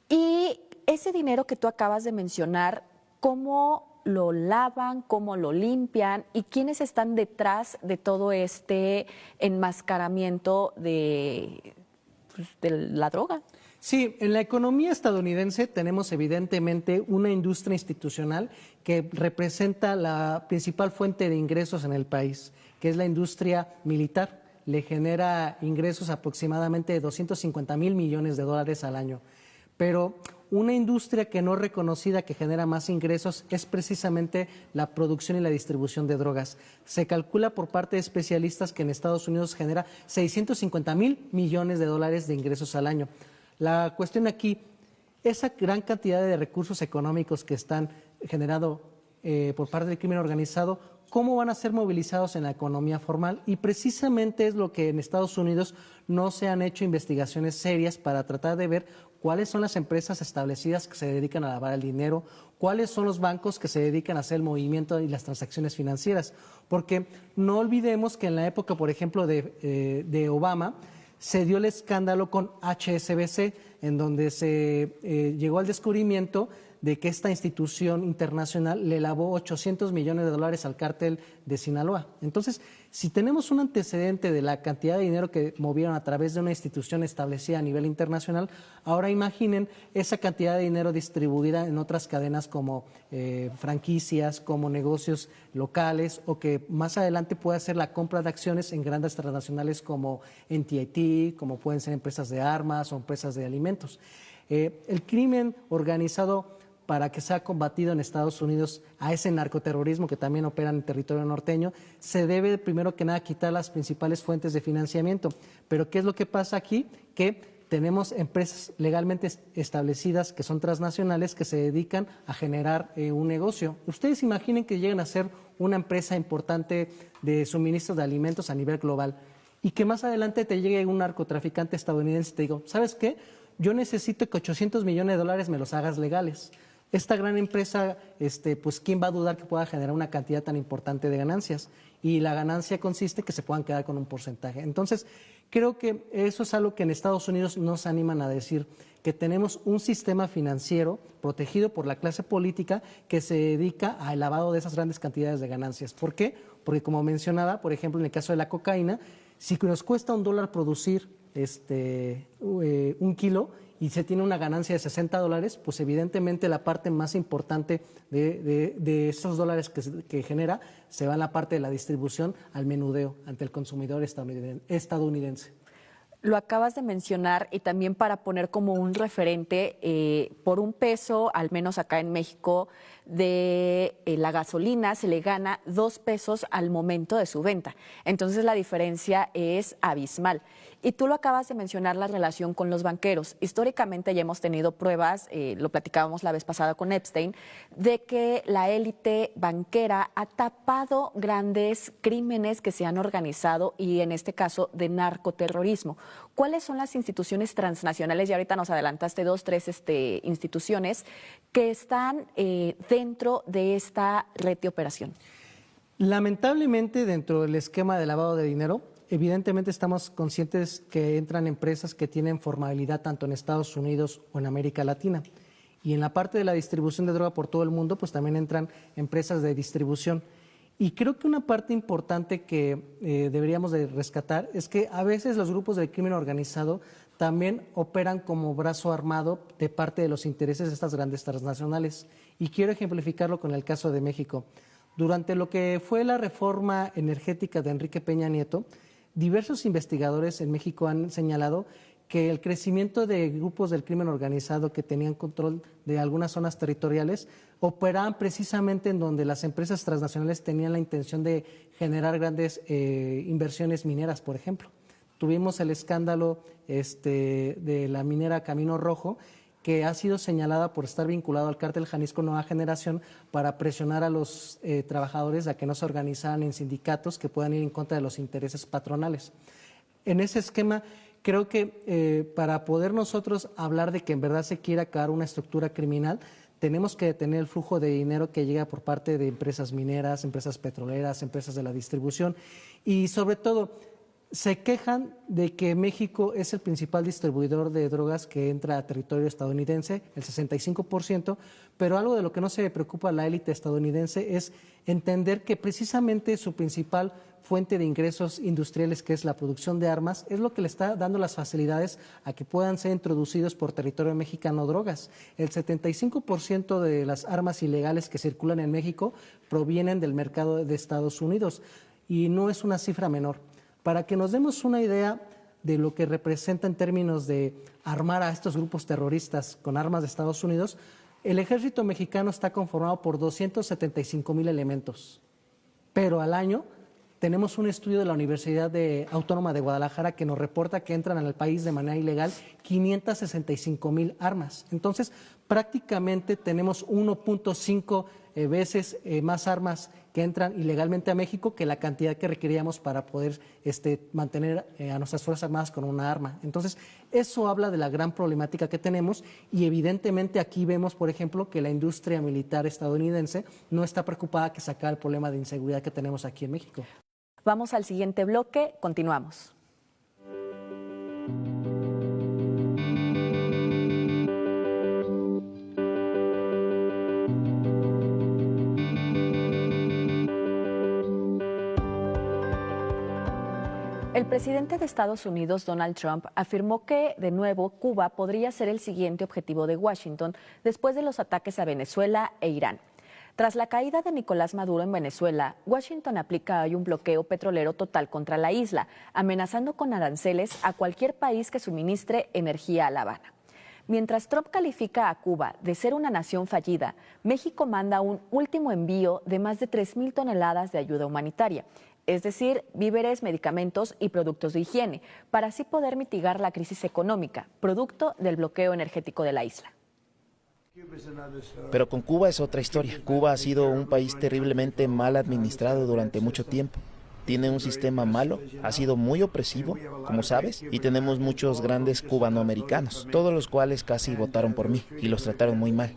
Y ese dinero que tú acabas de mencionar, ¿cómo lo lavan, cómo lo limpian y quiénes están detrás de todo este enmascaramiento de la droga. Sí, en la economía estadounidense tenemos evidentemente una industria institucional que representa la principal fuente de ingresos en el país, que es la industria militar. Le genera ingresos aproximadamente de $250 mil millones al año. Pero una industria que no es reconocida, que genera más ingresos, es precisamente la producción y la distribución de drogas. Se calcula por parte de especialistas que en Estados Unidos genera $650 mil millones de ingresos al año. La cuestión aquí, esa gran cantidad de recursos económicos que están generados por parte del crimen organizado, ¿cómo van a ser movilizados en la economía formal? Y precisamente es lo que en Estados Unidos no se han hecho investigaciones serias para tratar de ver cuáles son las empresas establecidas que se dedican a lavar el dinero, cuáles son los bancos que se dedican a hacer el movimiento y las transacciones financieras. Porque no olvidemos que en la época, por ejemplo, de Obama, se dio el escándalo con HSBC, en donde se llegó al descubrimiento de que esta institución internacional le lavó $800 millones al cártel de Sinaloa. Entonces, si tenemos un antecedente de la cantidad de dinero que movieron a través de una institución establecida a nivel internacional, ahora imaginen esa cantidad de dinero distribuida en otras cadenas como franquicias, como negocios locales, o que más adelante pueda ser la compra de acciones en grandes transnacionales como NTT, como pueden ser empresas de armas o empresas de alimentos. El crimen organizado, para que sea combatido en Estados Unidos a ese narcoterrorismo que también opera en el territorio norteño, se debe primero que nada quitar las principales fuentes de financiamiento. Pero ¿qué es lo que pasa aquí? Que tenemos empresas legalmente establecidas que son transnacionales que se dedican a generar un negocio. Ustedes imaginen que lleguen a ser una empresa importante de suministro de alimentos a nivel global y que más adelante te llegue un narcotraficante estadounidense y te digo, ¿sabes qué? Yo necesito que $800 millones me los hagas legales. Esta gran empresa, pues ¿quién va a dudar que pueda generar una cantidad tan importante de ganancias? Y la ganancia consiste en que se puedan quedar con un porcentaje. Entonces, creo que eso es algo que en Estados Unidos no se animan a decir, que tenemos un sistema financiero protegido por la clase política que se dedica al lavado de esas grandes cantidades de ganancias. ¿Por qué? Porque como mencionaba, por ejemplo, en el caso de la cocaína, si nos cuesta $1 producir un kilo y se tiene una ganancia de $60, pues evidentemente la parte más importante de esos dólares que genera se va en la parte de la distribución al menudeo ante el consumidor estadounidense. Lo acabas de mencionar y también para poner como un referente, por $1, al menos acá en México, de la gasolina se le gana $2 al momento de su venta. Entonces la diferencia es abismal. Y tú lo acabas de mencionar, la relación con los banqueros. Históricamente ya hemos tenido pruebas, lo platicábamos la vez pasada con Epstein, de que la élite banquera ha tapado grandes crímenes que se han organizado y en este caso de narcoterrorismo. ¿Cuáles son las instituciones transnacionales? Y ahorita nos adelantaste 2, 3 instituciones que están dentro de esta red de operación. Lamentablemente, dentro del esquema de lavado de dinero, evidentemente estamos conscientes que entran empresas que tienen formalidad tanto en Estados Unidos o en América Latina. Y en la parte de la distribución de droga por todo el mundo, pues también entran empresas de distribución. Y creo que una parte importante que deberíamos de rescatar es que a veces los grupos del crimen organizado también operan como brazo armado de parte de los intereses de estas grandes transnacionales. Y quiero ejemplificarlo con el caso de México. Durante lo que fue la reforma energética de Enrique Peña Nieto, diversos investigadores en México han señalado que el crecimiento de grupos del crimen organizado que tenían control de algunas zonas territoriales operaban precisamente en donde las empresas transnacionales tenían la intención de generar grandes inversiones mineras, por ejemplo. Tuvimos el escándalo de la minera Camino Rojo, que ha sido señalada por estar vinculado al cártel Jalisco Nueva Generación para presionar a los trabajadores a que no se organizaran en sindicatos que puedan ir en contra de los intereses patronales. En ese esquema, creo que para poder nosotros hablar de que en verdad se quiera acabar una estructura criminal, tenemos que detener el flujo de dinero que llega por parte de empresas mineras, empresas petroleras, empresas de la distribución y sobre todo se quejan de que México es el principal distribuidor de drogas que entra a territorio estadounidense, el 65%, pero algo de lo que no se preocupa la élite estadounidense es entender que precisamente su principal fuente de ingresos industriales, que es la producción de armas, es lo que le está dando las facilidades a que puedan ser introducidos por territorio mexicano drogas. El 75% de las armas ilegales que circulan en México provienen del mercado de Estados Unidos y no es una cifra menor. Para que nos demos una idea de lo que representa en términos de armar a estos grupos terroristas con armas de Estados Unidos, el ejército mexicano está conformado por 275,000 elementos, pero al año tenemos un estudio de la Universidad Autónoma de Guadalajara que nos reporta que entran al país de manera ilegal 565,000 armas. Entonces, prácticamente tenemos 1.5 veces más armas que entran ilegalmente a México que la cantidad que requeríamos para poder mantener a nuestras Fuerzas Armadas con una arma. Entonces, eso habla de la gran problemática que tenemos y evidentemente aquí vemos, por ejemplo, que la industria militar estadounidense no está preocupada que sacar el problema de inseguridad que tenemos aquí en México. Vamos al siguiente bloque, continuamos. El presidente de Estados Unidos, Donald Trump, afirmó que, de nuevo, Cuba podría ser el siguiente objetivo de Washington después de los ataques a Venezuela e Irán. Tras la caída de Nicolás Maduro en Venezuela, Washington aplica hoy un bloqueo petrolero total contra la isla, amenazando con aranceles a cualquier país que suministre energía a La Habana. Mientras Trump califica a Cuba de ser una nación fallida, México manda un último envío de más de 3,000 toneladas de ayuda humanitaria, es decir, víveres, medicamentos y productos de higiene, para así poder mitigar la crisis económica, producto del bloqueo energético de la isla. Pero con Cuba es otra historia. Cuba ha sido un país terriblemente mal administrado durante mucho tiempo. Tiene un sistema malo, ha sido muy opresivo, como sabes, y tenemos muchos grandes cubanoamericanos, todos los cuales casi votaron por mí y los trataron muy mal.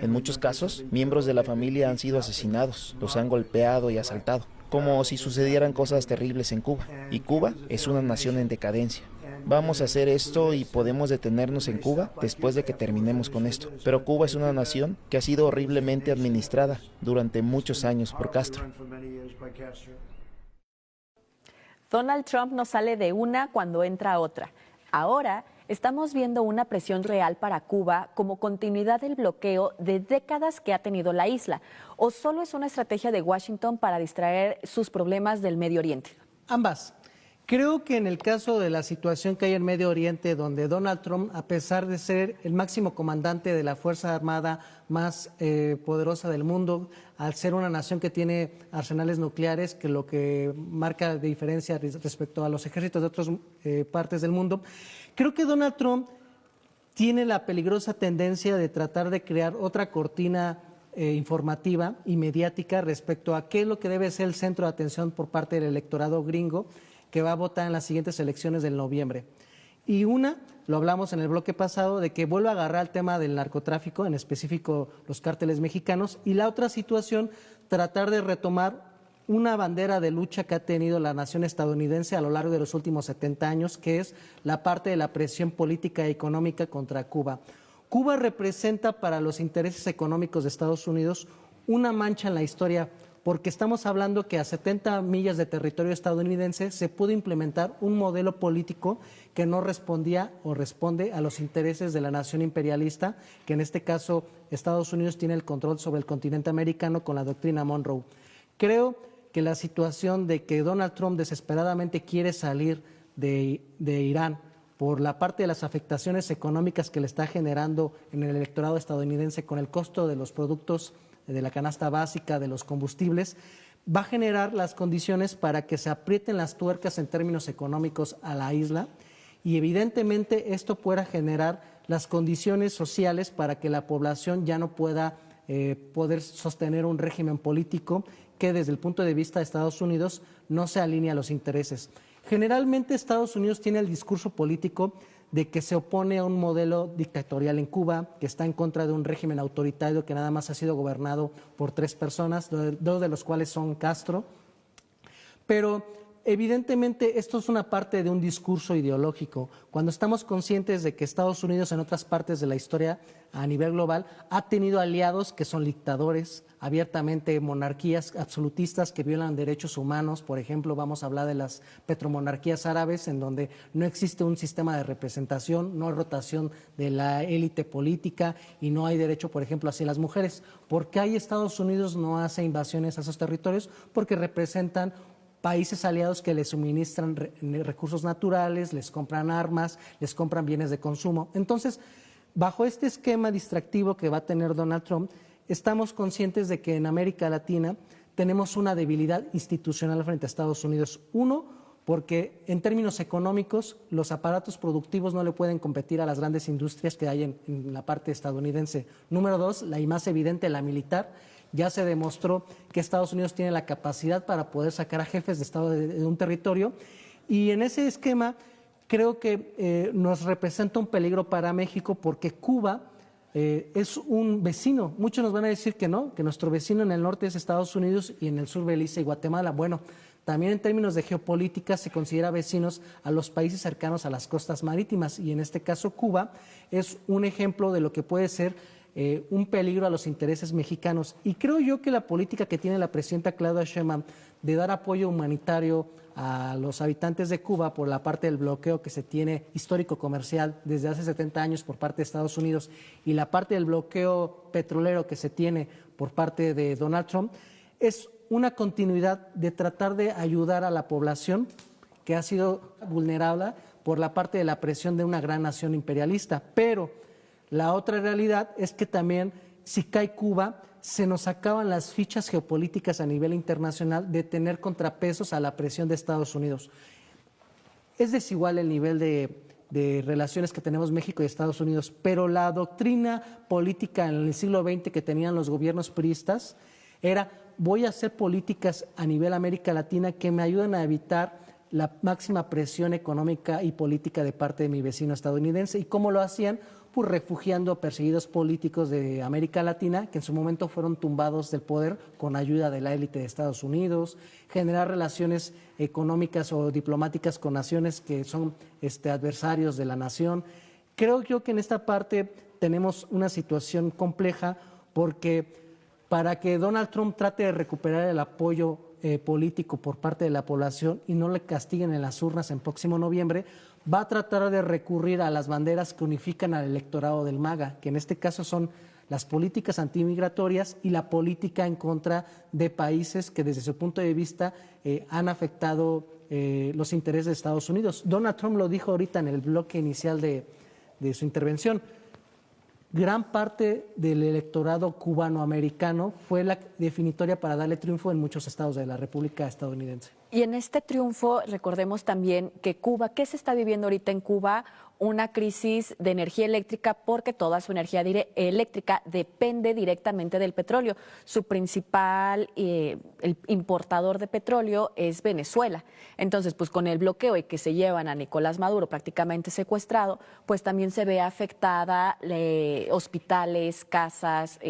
En muchos casos, miembros de la familia han sido asesinados, los han golpeado y asaltado, como si sucedieran cosas terribles en Cuba. Y Cuba es una nación en decadencia. Vamos a hacer esto y podemos detenernos en Cuba después de que terminemos con esto. Pero Cuba es una nación que ha sido horriblemente administrada durante muchos años por Castro. Donald Trump no sale de una cuando entra a otra. Ahora estamos viendo una presión real para Cuba como continuidad del bloqueo de décadas que ha tenido la isla. ¿O solo es una estrategia de Washington para distraer sus problemas del Medio Oriente? Ambas. Creo que en el caso de la situación que hay en Medio Oriente, donde Donald Trump, a pesar de ser el máximo comandante de la Fuerza Armada más poderosa del mundo, al ser una nación que tiene arsenales nucleares, que lo que marca de diferencia respecto a los ejércitos de otras partes del mundo, creo que Donald Trump tiene la peligrosa tendencia de tratar de crear otra cortina informativa y mediática respecto a qué es lo que debe ser el centro de atención por parte del electorado gringo que va a votar en las siguientes elecciones del noviembre. Y lo hablamos en el bloque pasado, de que vuelve a agarrar el tema del narcotráfico, en específico los cárteles mexicanos, y la otra situación, tratar de retomar una bandera de lucha que ha tenido la nación estadounidense a lo largo de los últimos 70 años, que es la parte de la presión política y económica contra Cuba. Cuba representa para los intereses económicos de Estados Unidos una mancha en la historia, porque estamos hablando que a 70 millas de territorio estadounidense se pudo implementar un modelo político que no respondía o responde a los intereses de la nación imperialista, que en este caso Estados Unidos tiene el control sobre el continente americano con la doctrina Monroe. Creo que la situación de que Donald Trump desesperadamente quiere salir de Irán por la parte de las afectaciones económicas que le está generando en el electorado estadounidense con el costo de los productos de la canasta básica, de los combustibles, va a generar las condiciones para que se aprieten las tuercas en términos económicos a la isla y evidentemente esto pueda generar las condiciones sociales para que la población ya no pueda poder sostener un régimen político que desde el punto de vista de Estados Unidos no se alinea a los intereses. Generalmente Estados Unidos tiene el discurso político de que se opone a un modelo dictatorial en Cuba, que está en contra de un régimen autoritario que nada más ha sido gobernado por 3 personas, 2 de los cuales son Castro. Pero evidentemente esto es una parte de un discurso ideológico. Cuando estamos conscientes de que Estados Unidos en otras partes de la historia a nivel global ha tenido aliados que son dictadores, abiertamente monarquías absolutistas que violan derechos humanos. Por ejemplo, vamos a hablar de las petromonarquías árabes, en donde no existe un sistema de representación, no hay rotación de la élite política y no hay derecho, por ejemplo, hacia las mujeres. ¿Por qué Estados Unidos no hace invasiones a esos territorios? Porque representan países aliados que les suministran recursos naturales, les compran armas, les compran bienes de consumo. Entonces, bajo este esquema distractivo que va a tener Donald Trump, estamos conscientes de que en América Latina tenemos una debilidad institucional frente a Estados Unidos. Uno, porque en términos económicos los aparatos productivos no le pueden competir a las grandes industrias que hay en la parte estadounidense. Número dos, la y más evidente, la militar. Ya se demostró que Estados Unidos tiene la capacidad para poder sacar a jefes de Estado de un territorio, y en ese esquema creo que nos representa un peligro para México, porque Cuba es un vecino. Muchos nos van a decir que no, que nuestro vecino en el norte es Estados Unidos y en el sur Belice y Guatemala. Bueno, también en términos de geopolítica se considera vecinos a los países cercanos a las costas marítimas, y en este caso Cuba es un ejemplo de lo que puede ser un peligro a los intereses mexicanos. Y creo yo que la política que tiene la presidenta Claudia Sheinbaum de dar apoyo humanitario a los habitantes de Cuba por la parte del bloqueo que se tiene histórico comercial desde hace 70 años por parte de Estados Unidos, y la parte del bloqueo petrolero que se tiene por parte de Donald Trump, es una continuidad de tratar de ayudar a la población que ha sido vulnerable por la parte de la presión de una gran nación imperialista. Pero la otra realidad es que también, si cae Cuba, se nos acaban las fichas geopolíticas a nivel internacional de tener contrapesos a la presión de Estados Unidos. Es desigual el nivel de relaciones que tenemos México y Estados Unidos, pero la doctrina política en el siglo XX que tenían los gobiernos priistas era: voy a hacer políticas a nivel América Latina que me ayuden a evitar la máxima presión económica y política de parte de mi vecino estadounidense. ¿Y cómo lo hacían? Pues refugiando a perseguidos políticos de América Latina que en su momento fueron tumbados del poder con ayuda de la élite de Estados Unidos, generar relaciones económicas o diplomáticas con naciones que son adversarios de la nación. Creo yo que en esta parte tenemos una situación compleja, porque para que Donald Trump trate de recuperar el apoyo político por parte de la población y no le castiguen en las urnas en próximo noviembre, va a tratar de recurrir a las banderas que unifican al electorado del MAGA, que en este caso son las políticas antimigratorias y la política en contra de países que desde su punto de vista han afectado los intereses de Estados Unidos. Donald Trump lo dijo ahorita en el bloque inicial de su intervención. Gran parte del electorado cubano-americano fue la definitoria para darle triunfo en muchos estados de la República estadounidense. Y en este triunfo, recordemos también que Cuba, ¿qué se está viviendo ahorita en Cuba? Una crisis de energía eléctrica, porque toda su energía eléctrica depende directamente del petróleo. Su principal el importador de petróleo es Venezuela. Entonces, pues con el bloqueo y que se llevan a Nicolás Maduro prácticamente secuestrado, pues también se ve afectada hospitales, casas,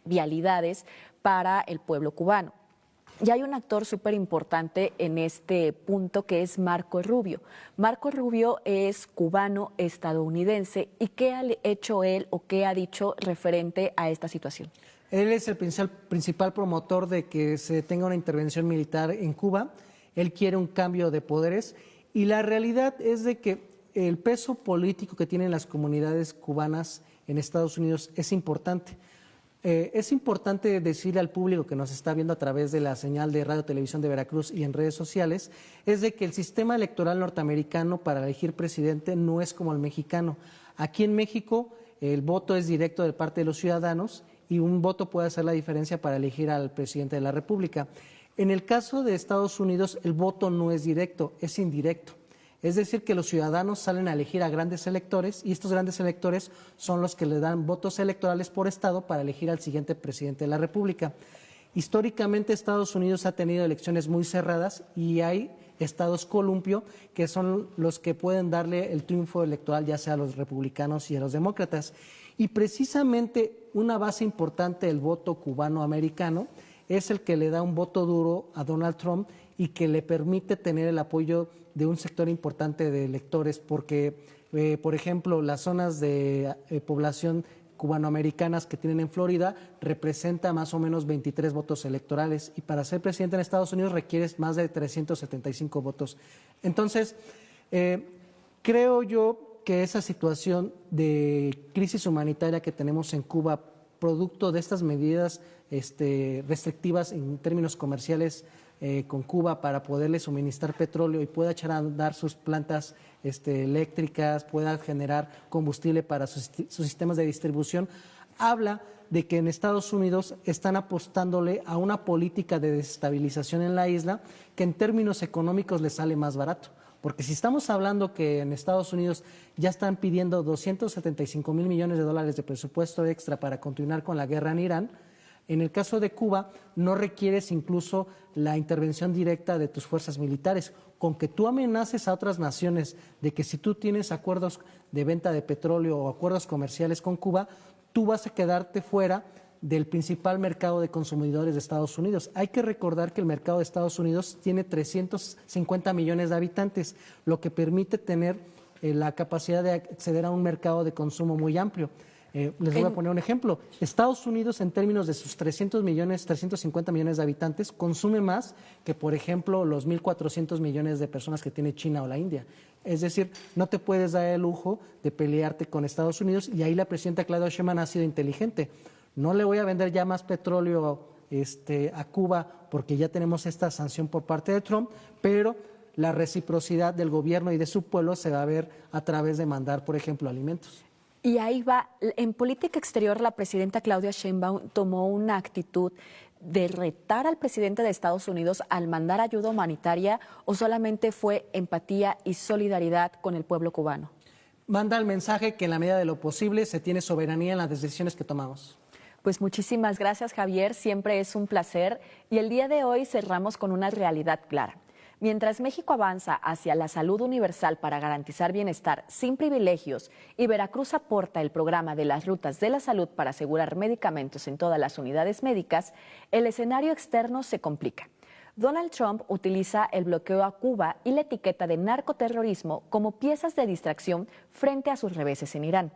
vialidades para el pueblo cubano. Y hay un actor súper importante en este punto, que es Marco Rubio. Marco Rubio es cubano-estadounidense. ¿Y qué ha hecho él o qué ha dicho referente a esta situación? Él es el principal promotor de que se tenga una intervención militar en Cuba. Él quiere un cambio de poderes, y la realidad es de que el peso político que tienen las comunidades cubanas en Estados Unidos es importante. Es importante decirle al público que nos está viendo a través de la señal de Radio Televisión de Veracruz y en redes sociales, es de que el sistema electoral norteamericano para elegir presidente no es como el mexicano. Aquí en México el voto es directo de parte de los ciudadanos, y un voto puede hacer la diferencia para elegir al presidente de la República. En el caso de Estados Unidos, el voto no es directo, es indirecto. Es decir, que los ciudadanos salen a elegir a grandes electores, y estos grandes electores son los que le dan votos electorales por estado para elegir al siguiente presidente de la República. Históricamente Estados Unidos ha tenido elecciones muy cerradas, y hay estados columpio que son los que pueden darle el triunfo electoral ya sea a los republicanos y a los demócratas. Y precisamente una base importante del voto cubano-americano es el que le da un voto duro a Donald Trump y que le permite tener el apoyo de un sector importante de electores, porque, por ejemplo, las zonas de población cubanoamericanas que tienen en Florida representa más o menos 23 votos electorales, y para ser presidente en Estados Unidos requieres más de 375 votos. Entonces, creo yo que esa situación de crisis humanitaria que tenemos en Cuba, producto de estas medidas restrictivas en términos comerciales con Cuba para poderle suministrar petróleo y pueda echar a andar sus plantas eléctricas, pueda generar combustible para sus sistemas de distribución, habla de que en Estados Unidos están apostándole a una política de desestabilización en la isla que en términos económicos les sale más barato. Porque si estamos hablando que en Estados Unidos ya están pidiendo 275 mil millones de dólares de presupuesto extra para continuar con la guerra en Irán, en el caso de Cuba no requieres incluso la intervención directa de tus fuerzas militares. Con que tú amenaces a otras naciones de que si tú tienes acuerdos de venta de petróleo o acuerdos comerciales con Cuba, tú vas a quedarte fuera del principal mercado de consumidores de Estados Unidos. Hay que recordar que el mercado de Estados Unidos tiene 350 millones de habitantes, lo que permite tener la capacidad de acceder a un mercado de consumo muy amplio. Les voy a poner un ejemplo. Estados Unidos, en términos de sus 350 millones de habitantes, consume más que, por ejemplo, los 1.400 millones de personas que tiene China o la India. Es decir, no te puedes dar el lujo de pelearte con Estados Unidos, y ahí la presidenta Claudia Sheinbaum ha sido inteligente. No le voy a vender ya más petróleo a Cuba porque ya tenemos esta sanción por parte de Trump, pero la reciprocidad del gobierno y de su pueblo se va a ver a través de mandar, por ejemplo, alimentos. Y ahí va, en política exterior la presidenta Claudia Sheinbaum tomó una actitud de retar al presidente de Estados Unidos al mandar ayuda humanitaria, o solamente fue empatía y solidaridad con el pueblo cubano. Manda el mensaje que en la medida de lo posible se tiene soberanía en las decisiones que tomamos. Pues muchísimas gracias, Javier, siempre es un placer, y el día de hoy cerramos con una realidad clara. Mientras México avanza hacia la salud universal para garantizar bienestar sin privilegios y Veracruz aporta el programa de las rutas de la salud para asegurar medicamentos en todas las unidades médicas, el escenario externo se complica. Donald Trump utiliza el bloqueo a Cuba y la etiqueta de narcoterrorismo como piezas de distracción frente a sus reveses en Irán.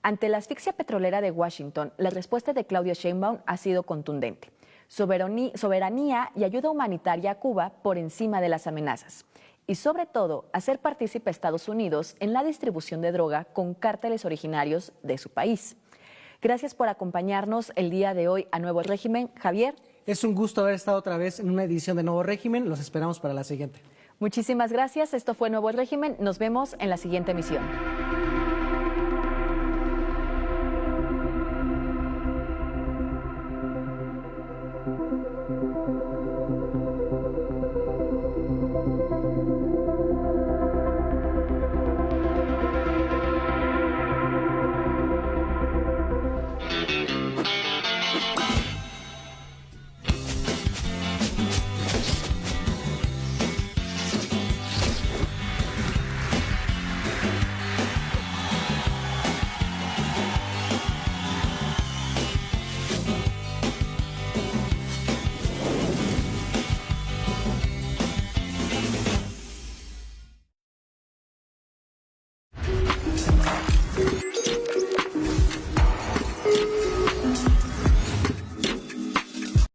Ante la asfixia petrolera de Washington, la respuesta de Claudia Sheinbaum ha sido contundente. Soberanía y ayuda humanitaria a Cuba por encima de las amenazas. Y sobre todo, hacer partícipe a Estados Unidos en la distribución de droga con cárteles originarios de su país. Gracias por acompañarnos el día de hoy a Nuevo Régimen. Javier. Es un gusto haber estado otra vez en una edición de Nuevo Régimen. Los esperamos para la siguiente. Muchísimas gracias. Esto fue Nuevo Régimen. Nos vemos en la siguiente emisión.